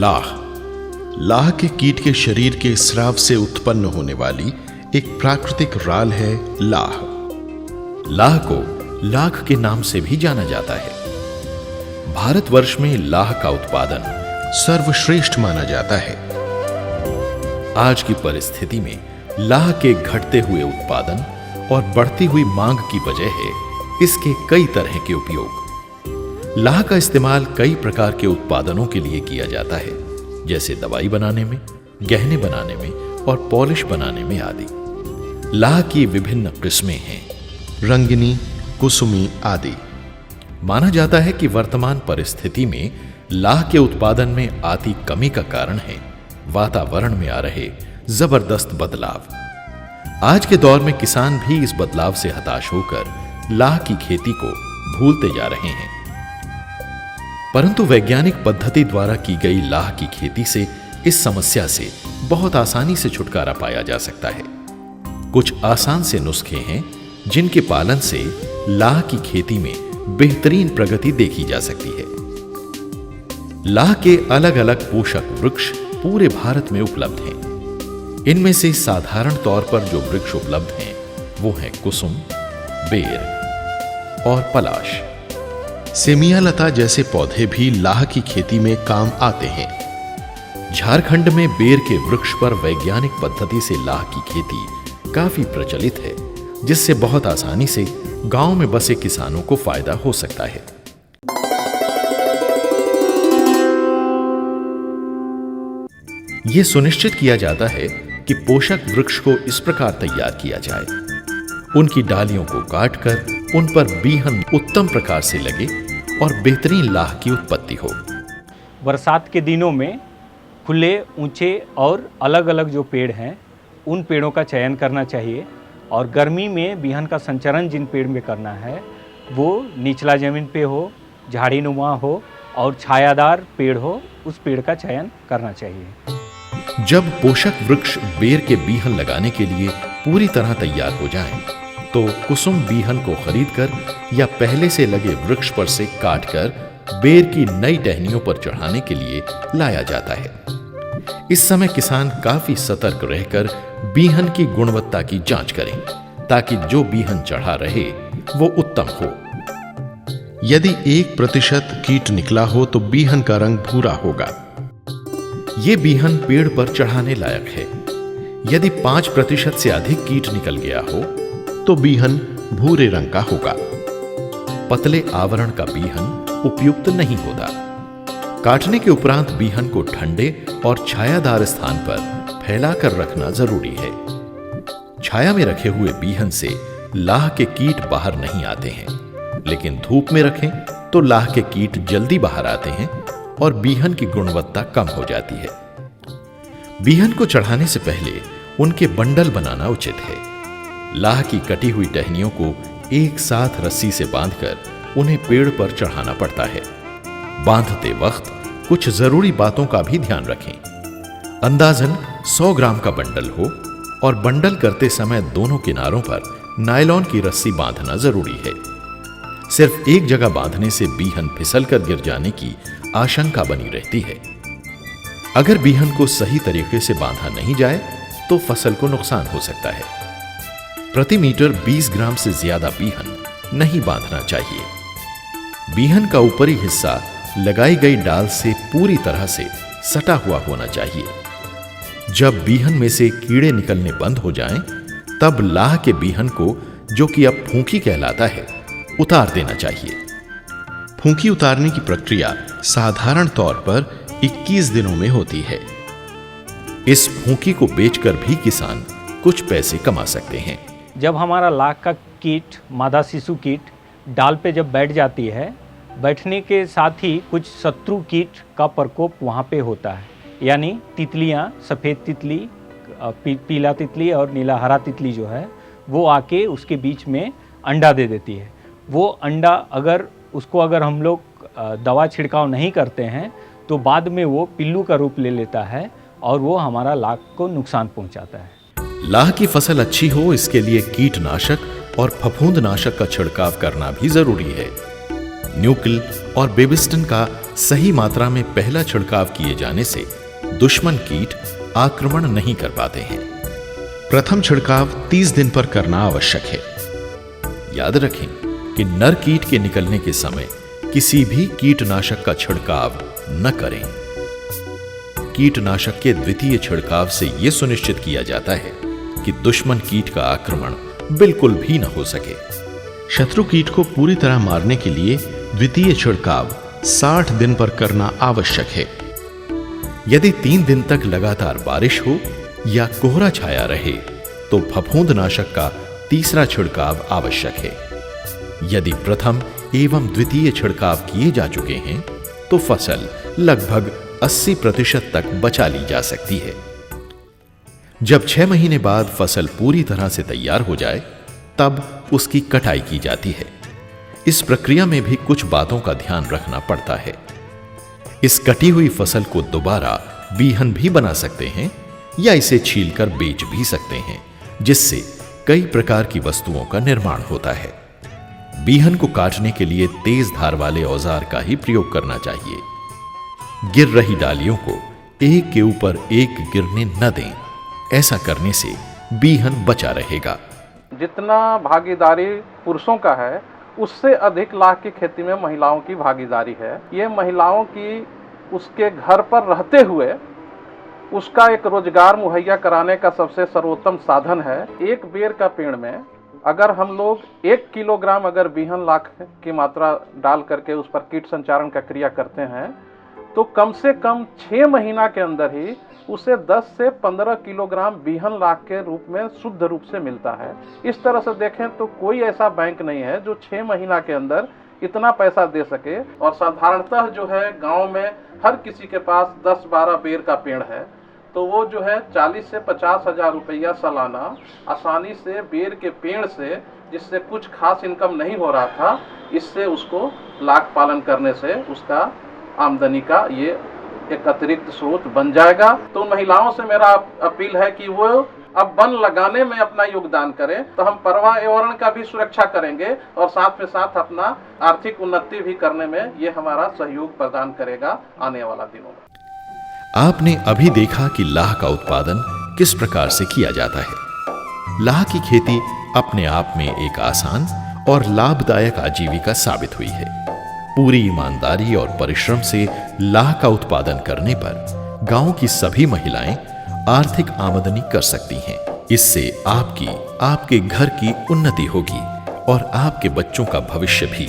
लाह। लाह के कीट के शरीर के स्राव से उत्पन्न होने वाली एक प्राकृतिक राल है लाह। लाह को लाख के नाम से भी जाना जाता है। भारतवर्ष में लाह का उत्पादन सर्वश्रेष्ठ माना जाता है। आज की परिस्थिति में लाह के घटते हुए उत्पादन और बढ़ती हुई मांग की वजह है इसके कई तरह के उपयोग। लाह का इस्तेमाल कई प्रकार के उत्पादनों के लिए किया जाता है, जैसे दवाई बनाने में, गहने बनाने में और पॉलिश बनाने में आदि। लाह की विभिन्न किस्में हैं, रंगिनी, कुसुमी आदि। माना जाता है कि वर्तमान परिस्थिति में लाह के उत्पादन में आती कमी का कारण है वातावरण में आ रहे जबरदस्त बदलाव। आज के दौर में किसान भी इस बदलाव से हताश होकर लाह की खेती को भूलते जा रहे हैं। परंतु वैज्ञानिक पद्धति द्वारा की गई लाह की खेती से इस समस्या से बहुत आसानी से छुटकारा पाया जा सकता है। कुछ आसान से नुस्खे हैं जिनके पालन से लाह की खेती में बेहतरीन प्रगति देखी जा सकती है। लाह के अलग अलग पोषक वृक्ष पूरे भारत में उपलब्ध हैं। इनमें से साधारण तौर पर जो वृक्ष उपलब्ध हैं वो हैं कुसुम, बेर और पलाश। सेमिया लता जैसे पौधे भी लाह की खेती में काम आते हैं। झारखंड में बेर के वृक्ष पर वैज्ञानिक पद्धति से लाह की खेती काफी प्रचलित है, जिससे बहुत आसानी से गांव में बसे किसानों को फायदा हो सकता है। यह सुनिश्चित किया जाता है कि पोषक वृक्ष को इस प्रकार तैयार किया जाए, उनकी डालियों को काटकर उन पर बीहन उत्तम प्रकार से लगे और बेहतरीन लाह की उत्पत्ति हो। बरसात के दिनों में खुले, ऊंचे और अलग अलग जो पेड़ हैं उन पेड़ों का चयन करना चाहिए, और गर्मी में बीहन का संचरण जिन पेड़ में करना है वो निचला जमीन पे हो, झाड़ी नुमा हो और छायादार पेड़ हो, उस पेड़ का चयन करना चाहिए। जब पोषक वृक्ष बेर के बीहन लगाने के लिए पूरी तरह तैयार हो जाएं, तो कुसुम बीहन को खरीदकर या पहले से लगे वृक्ष पर से काटकर बेर की नई टहनियों पर चढ़ाने के लिए लाया जाता है। इस समय किसान काफी सतर्क रहकर बीहन की गुणवत्ता की जांच करें, ताकि जो बीहन चढ़ा रहे वो उत्तम हो। यदि 1% कीट निकला हो तो बीहन का रंग भूरा होगा। ये बीहन पेड़ पर चढ़ाने लायक है। यदि 5% से अधिक कीट निकल गया हो तो बीहन भूरे रंग का होगा। पतले आवरण का बीहन उपयुक्त नहीं होता। काटने के उपरांत बीहन को ठंडे और छायादार स्थान पर फैलाकर रखना जरूरी है। छाया में रखे हुए बीहन से लाह के कीट बाहर नहीं आते हैं, लेकिन धूप में रखें तो लाह के कीट जल्दी बाहर आते हैं और बीहन की गुणवत्ता कम हो जाती है। बीहन को चढ़ाने से पहले उनके बंडल बनाना उचित है। लाह की कटी हुई टहनियों को एक साथ रस्सी से बांधकर उन्हें पेड़ पर चढ़ाना पड़ता है। बांधते वक्त कुछ जरूरी बातों का भी ध्यान रखें। अंदाजन 100 ग्राम का बंडल हो और बंडल करते समय दोनों किनारों पर नायलॉन की रस्सी बांधना जरूरी है। सिर्फ एक जगह बांधने से बीहन फिसलकर गिर जाने की आशंका बनी रहती है। अगर बीहन को सही तरीके से बांधा नहीं जाए तो फसल को नुकसान हो सकता है। प्रति मीटर 20 ग्राम से ज्यादा बीहन नहीं बांधना चाहिए। बीहन का ऊपरी हिस्सा लगाई गई डाल से पूरी तरह से सटा हुआ होना चाहिए। जब बीहन में से कीड़े निकलने बंद हो जाएं, तब लाह के बीहन को, जो कि अब फूंकी कहलाता है, उतार देना चाहिए। फूंकी उतारने की प्रक्रिया साधारण तौर पर 21 दिनों में होती है। इस फूंकी को बेचकर भी किसान कुछ पैसे कमा सकते हैं। जब हमारा लाह का कीट, मादा शिशु कीट डाल पे जब बैठ जाती है, बैठने के साथ ही कुछ शत्रु कीट का प्रकोप वहाँ पे होता है। यानी तितलियाँ, सफ़ेद तितली, पीला तितली और नीला हरा तितली जो है वो आके उसके बीच में अंडा दे देती है। वो अंडा अगर हम लोग दवा छिड़काव नहीं करते हैं तो बाद में वो पिल्लू का रूप ले लेता है और वो हमारा लाह को नुकसान पहुंचाता है। लाह की फसल अच्छी हो, इसके लिए कीटनाशक और फफूंदनाशक का छिड़काव करना भी जरूरी है। न्यूक्ल और बेबिस्टन का सही मात्रा में पहला छिड़काव किए जाने से दुश्मन कीट आक्रमण नहीं कर पाते हैं। प्रथम छिड़काव 30 दिन पर करना आवश्यक है। याद रखें कि नर कीट के निकलने के समय किसी भी कीटनाशक का छिड़काव न करें। कीटनाशक के द्वितीय छिड़काव से यह सुनिश्चित किया जाता है कि दुश्मन कीट का आक्रमण बिल्कुल भी न हो सके। शत्रु कीट को पूरी तरह मारने के लिए द्वितीय छिड़काव 60 दिन पर करना आवश्यक है। यदि 3 दिन तक लगातार बारिश हो या कोहरा छाया रहे तो फफूंदनाशक का तीसरा छिड़काव आवश्यक है। यदि प्रथम एवं द्वितीय छिड़काव किए जा चुके हैं तो फसल लगभग 80% तक बचा ली जा सकती है। जब 6 महीने बाद फसल पूरी तरह से तैयार हो जाए तब उसकी कटाई की जाती है। इस प्रक्रिया में भी कुछ बातों का ध्यान रखना पड़ता है। इस कटी हुई फसल को दोबारा बीहन भी बना सकते हैं या इसे छीलकर बेच भी सकते हैं, जिससे कई प्रकार की वस्तुओं का निर्माण होता है। बीहन को काटने के लिए तेज धार वाले औजार का ही प्रयोग करना चाहिए। गिर रही डालियों को एक के ऊपर एक गिरने न दें। ऐसा करने से बीहन बचा रहेगा। जितना भागीदारी पुरुषों का है उससे अधिक लाख की खेती में महिलाओं की भागीदारी है। ये महिलाओं की उसके घर पर रहते हुए उसका एक रोजगार मुहैया कराने का सबसे सर्वोत्तम साधन है। एक बेर का पेड़ में अगर हम लोग 1 किलोग्राम अगर बीहन लाख की मात्रा डाल करके उस पर कीट संचारण का क्रिया करते हैं तो कम से कम 6 महीना के अंदर ही उसे 10 से 15 किलोग्राम बीहन लाख के रूप में शुद्ध रूप से मिलता है। इस तरह से देखें तो कोई ऐसा बैंक नहीं है जो 6 महीना के अंदर इतना पैसा दे सके। और साधारणतः जो है गांव में हर किसी के पास 10-12 बेर का पेड़ है तो वो जो है 40 से 50 हजार रुपया सालाना आसानी से बेर के पेड़ से, जिससे कुछ खास इनकम नहीं हो रहा था, इससे उसको लाख पालन करने से उसका आमदनी का ये एक अतिरिक्त स्रोत बन जाएगा। तो महिलाओं से मेरा अपील है कि वो अब वन लगाने में अपना योगदान करें तो हम पर्यावरण का भी सुरक्षा करेंगे और साथ में साथ अपना आर्थिक उन्नति भी करने में ये हमारा सहयोग प्रदान करेगा आने वाला दिनों में। आपने अभी देखा कि लाह का उत्पादन किस प्रकार से किया जाता है। लाह की खेती अपने आप में एक आसान और लाभदायक आजीविका साबित हुई है। पूरी ईमानदारी और परिश्रम से लाह का उत्पादन करने पर गांव की सभी महिलाएं आर्थिक आमदनी कर सकती हैं। इससे आपके घर की उन्नति होगी और आपके बच्चों का भविष्य भी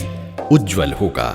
उज्जवल होगा।